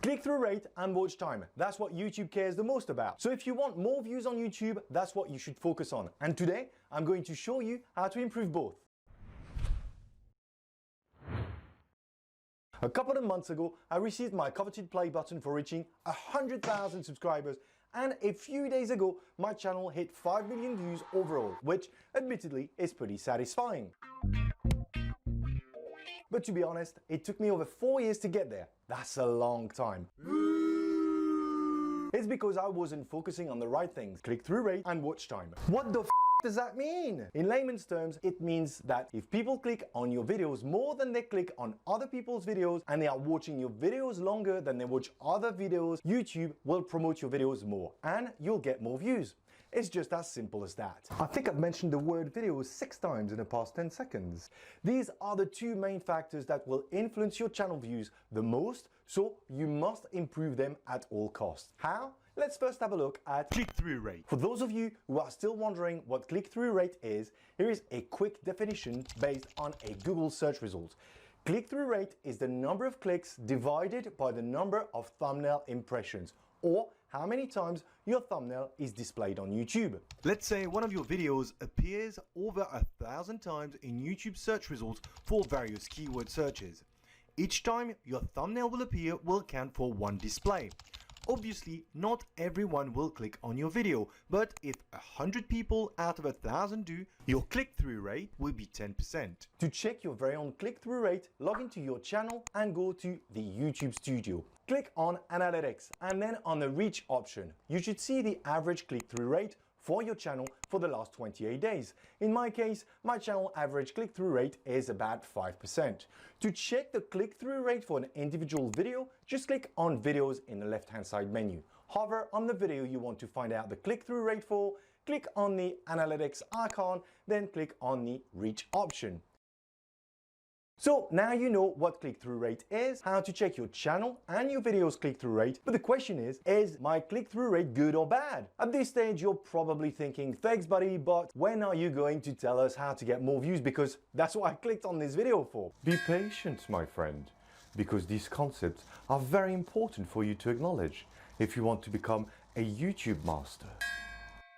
Click-through rate and watch time, that's what YouTube cares the most about. So if you want more views on YouTube, that's what you should focus on. And today, I'm going to show you how to improve both. A couple of months ago, I received my coveted play button for reaching 100,000 subscribers, and a few days ago, my channel hit 5 million views overall, which admittedly is pretty satisfying. But to be honest, it took me over 4 years to get there. That's a long time. It's because I wasn't focusing on the right things: click-through rate and watch time. What the f does that mean? In layman's terms, it means that if people click on your videos more than they click on other people's videos, and they are watching your videos longer than they watch other videos, YouTube will promote your videos more and you'll get more views. It's just as simple as that. I think I've mentioned the word videos 6 times in the past 10 seconds. These are the 2 main factors that will influence your channel views the most, so you must improve them at all costs. How? Let's first have a look at click-through rate. For those of you who are still wondering what click-through rate is, here is a quick definition based on a Google search result. Click-through rate is the number of clicks divided by the number of thumbnail impressions, or how many times your thumbnail is displayed on YouTube. Let's say one of your videos appears over 1,000 times in YouTube search results for various keyword searches. Each time your thumbnail will appear will count for 1 display. Obviously, not everyone will click on your video, but if 100 people out of 1,000 do, your click-through rate will be 10%. To check your very own click-through rate, log into your channel and go to the YouTube Studio. Click on Analytics and then on the Reach option. You should see the average click-through rate for your channel for the last 28 days. In my case, my channel average click-through rate is about 5%. To check the click-through rate for an individual video, just click on Videos in the left-hand side menu. Hover on the video you want to find out the click-through rate for, click on the Analytics icon, then click on the Reach option. So now you know what click-through rate is, how to check your channel and your video's click-through rate, but the question is my click-through rate good or bad? At this stage, you're probably thinking, thanks buddy, but when are you going to tell us how to get more views? Because that's what I clicked on this video for. Be patient, my friend, because these concepts are very important for you to acknowledge if you want to become a YouTube master.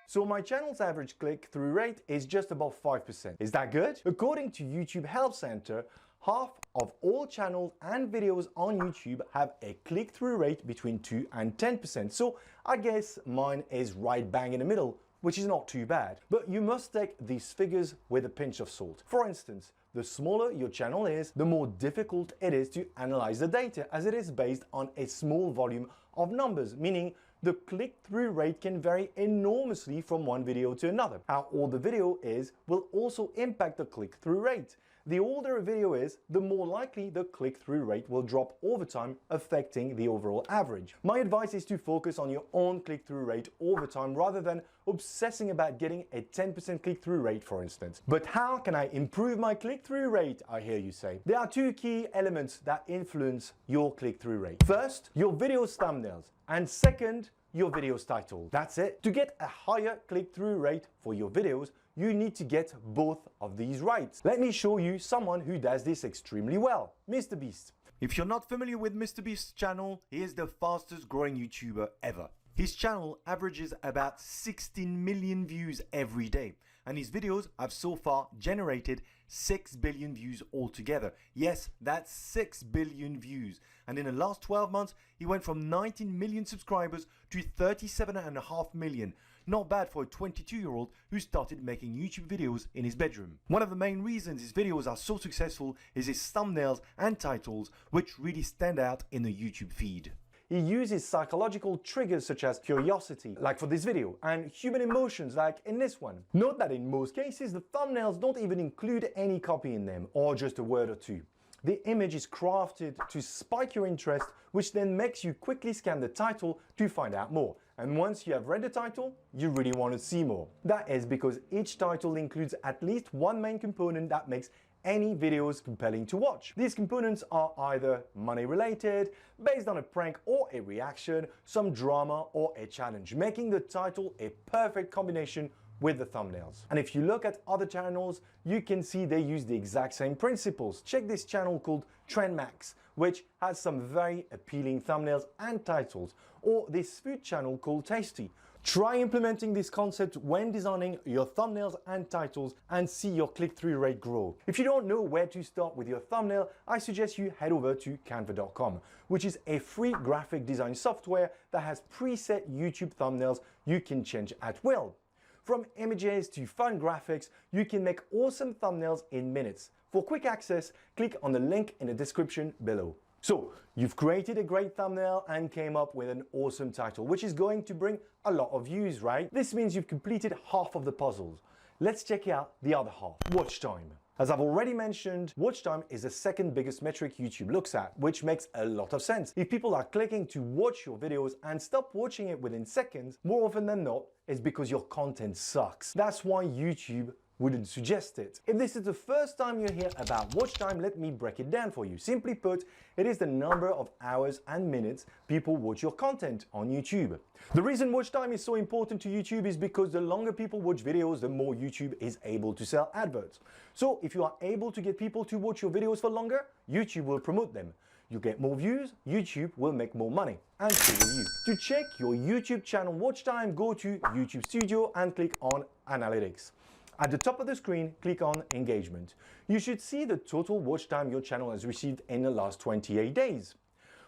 So my channel's average click-through rate is just above 5%. Is that good? According to YouTube Help Center, half of all channels and videos on YouTube have a click-through rate between 2 and 10%. So I guess mine is right bang in the middle, which is not too bad. But you must take these figures with a pinch of salt. For instance, the smaller your channel is, the more difficult it is to analyze the data, as it is based on a small volume of numbers, meaning the click-through rate can vary enormously from one video to another. How old the video is will also impact the click-through rate. The older a video is, the more likely the click-through rate will drop over time, affecting the overall average. My advice is to focus on your own click-through rate over time rather than obsessing about getting a 10% click-through rate, for instance. But how can I improve my click-through rate, I hear you say? There are 2 key elements that influence your click-through rate. First, your video's thumbnails, and second, your video's title. That's it. To get a higher click-through rate for your videos, you need to get both of these right. Let me show you someone who does this extremely well, MrBeast. If you're not familiar with MrBeast's channel, he is the fastest growing YouTuber ever. His channel averages about 16 million views every day, and his videos have so far generated 6 billion views altogether. Yes, that's 6 billion views. And in the last 12 months, he went from 19 million subscribers to 37.5 million. Not bad for a 22-year-old who started making YouTube videos in his bedroom. One of the main reasons his videos are so successful is his thumbnails and titles, which really stand out in the YouTube feed. He uses psychological triggers such as curiosity, like for this video, and human emotions, like in this one. Note that in most cases, the thumbnails don't even include any copy in them, or just a word or two. The image is crafted to spike your interest, which then makes you quickly scan the title to find out more. And once you have read the title, you really want to see more. That is because each title includes at least one main component that makes any videos compelling to watch. These components are either money related, based on a prank or a reaction, some drama or a challenge, making the title a perfect combination with the thumbnails. And if you look at other channels, you can see they use the exact same principles. Check this channel called TrendMax, which has some very appealing thumbnails and titles, or this food channel called Tasty. Try implementing this concept when designing your thumbnails and titles and see your click-through rate grow. If you don't know where to start with your thumbnail, I suggest you head over to canva.com, which is a free graphic design software that has preset YouTube thumbnails you can change at will. From images to fun graphics, you can make awesome thumbnails in minutes. For quick access, click on the link in the description below. So, you've created a great thumbnail and came up with an awesome title, which is going to bring a lot of views, right? This means you've completed half of the puzzles. Let's check out the other half, watch time. As I've already mentioned, watch time is the second biggest metric YouTube looks at, which makes a lot of sense. If people are clicking to watch your videos and stop watching it within seconds, more often than not, it's because your content sucks. That's why YouTube wouldn't suggest it. If this is the first time you hear about watch time, let me break it down for you. Simply put, it is the number of hours and minutes people watch your content on YouTube. The reason watch time is so important to YouTube is because the longer people watch videos, the more YouTube is able to sell adverts. So if you are able to get people to watch your videos for longer, YouTube will promote them. You get more views, YouTube will make more money, and so will you. To check your YouTube channel watch time, go to YouTube Studio and click on Analytics. At the top of the screen, click on Engagement. You should see the total watch time your channel has received in the last 28 days.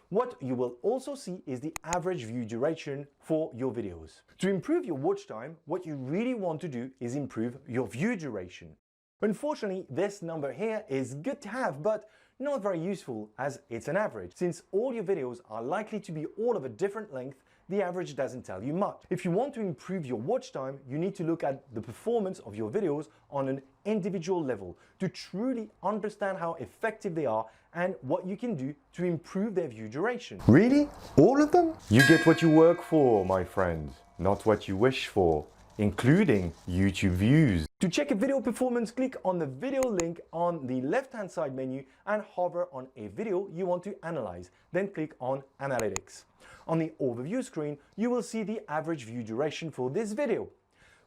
What you will also see is the average view duration for your videos. To improve your watch time, what you really want to do is improve your view duration. Unfortunately, this number here is good to have, but not very useful as it's an average. Since all your videos are likely to be all of a different length, the average doesn't tell you much. If you want to improve your watch time, you need to look at the performance of your videos on an individual level to truly understand how effective they are and what you can do to improve their view duration. Really? All of them? You get what you work for, my friend, not what you wish for, including YouTube views. To check a video performance, click on the video link on the left-hand side menu and hover on a video you want to analyze. Then click on Analytics. On the overview screen, you will see the average view duration for this video,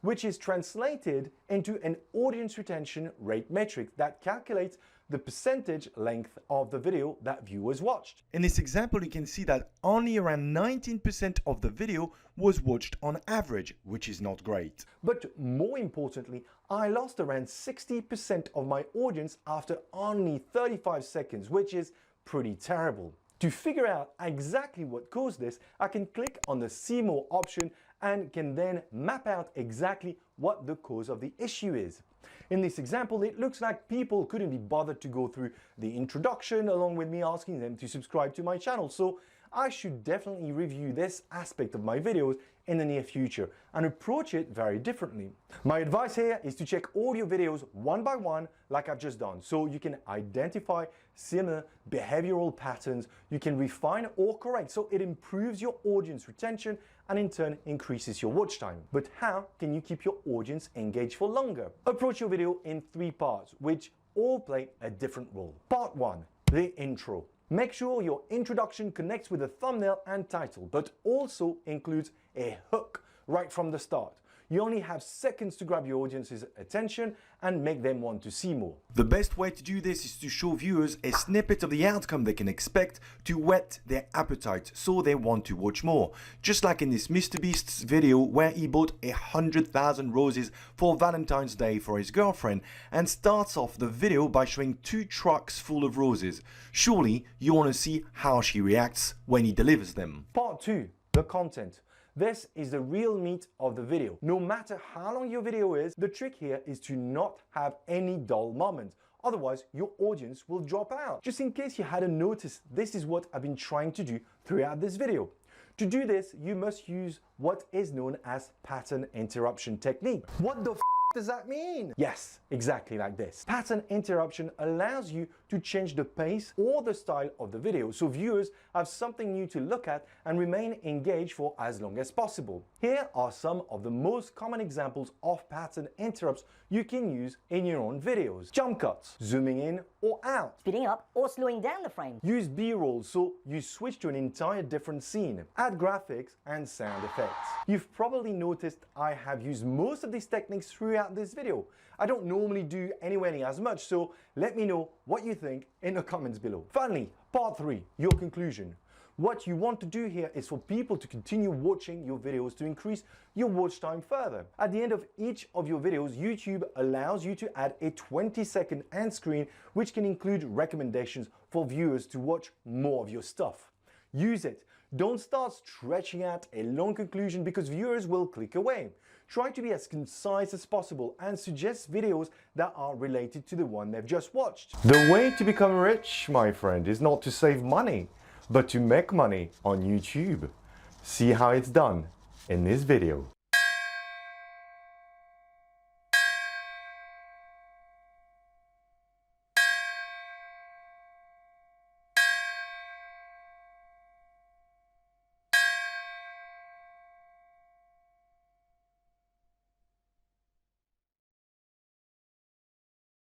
which is translated into an audience retention rate metric that calculates the percentage length of the video that viewers watched. In this example, you can see that only around 19% of the video was watched on average, which is not great. But more importantly, I lost around 60% of my audience after only 35 seconds, which is pretty terrible. To figure out exactly what caused this, I can click on the See More option and can then map out exactly what the cause of the issue is. In this example, it looks like people couldn't be bothered to go through the introduction along with me asking them to subscribe to my channel. So I should definitely review this aspect of my videos in the near future and approach it very differently. My advice here is to check all your videos one by one like I've just done, so you can identify similar behavioral patterns you can refine or correct, so it improves your audience retention and in turn increases your watch time. But how can you keep your audience engaged for longer? Approach your video in 3 parts, which all play a different role. Part 1, the intro. Make sure your introduction connects with the thumbnail and title, but also includes a hook right from the start. You only have seconds to grab your audience's attention and make them want to see more. The best way to do this is to show viewers a snippet of the outcome they can expect to whet their appetite so they want to watch more. Just like in this MrBeast's video where he bought 100,000 roses for Valentine's Day for his girlfriend and starts off the video by showing 2 trucks full of roses. Surely you want to see how she reacts when he delivers them. Part 2, the content. This is the real meat of the video. No matter how long your video is, the trick here is to not have any dull moments. Otherwise, your audience will drop out. Just in case you hadn't noticed, this is what I've been trying to do throughout this video. To do this, you must use what is known as pattern interruption technique. What the does that mean? Yes, exactly like this. Pattern interruption allows you to change the pace or the style of the video so viewers have something new to look at and remain engaged for as long as possible. Here are some of the most common examples of pattern interrupts you can use in your own videos. Jump cuts, zooming in or out, speeding up or slowing down the frame. Use B-roll so you switch to an entire different scene. Add graphics and sound effects. You've probably noticed I have used most of these techniques throughout this video. I don't normally do anywhere near as much, so let me know what you think in the comments below. Finally, part 3, your conclusion. What you want to do here is for people to continue watching your videos to increase your watch time further. At the end of each of your videos, YouTube allows you to add a 20-second end screen which can include recommendations for viewers to watch more of your stuff. Use it. Don't start stretching out a long conclusion because viewers will click away. Try to be as concise as possible and suggest videos that are related to the one they've just watched. The way to become rich, my friend, is not to save money, but to make money on YouTube. See how it's done in this video.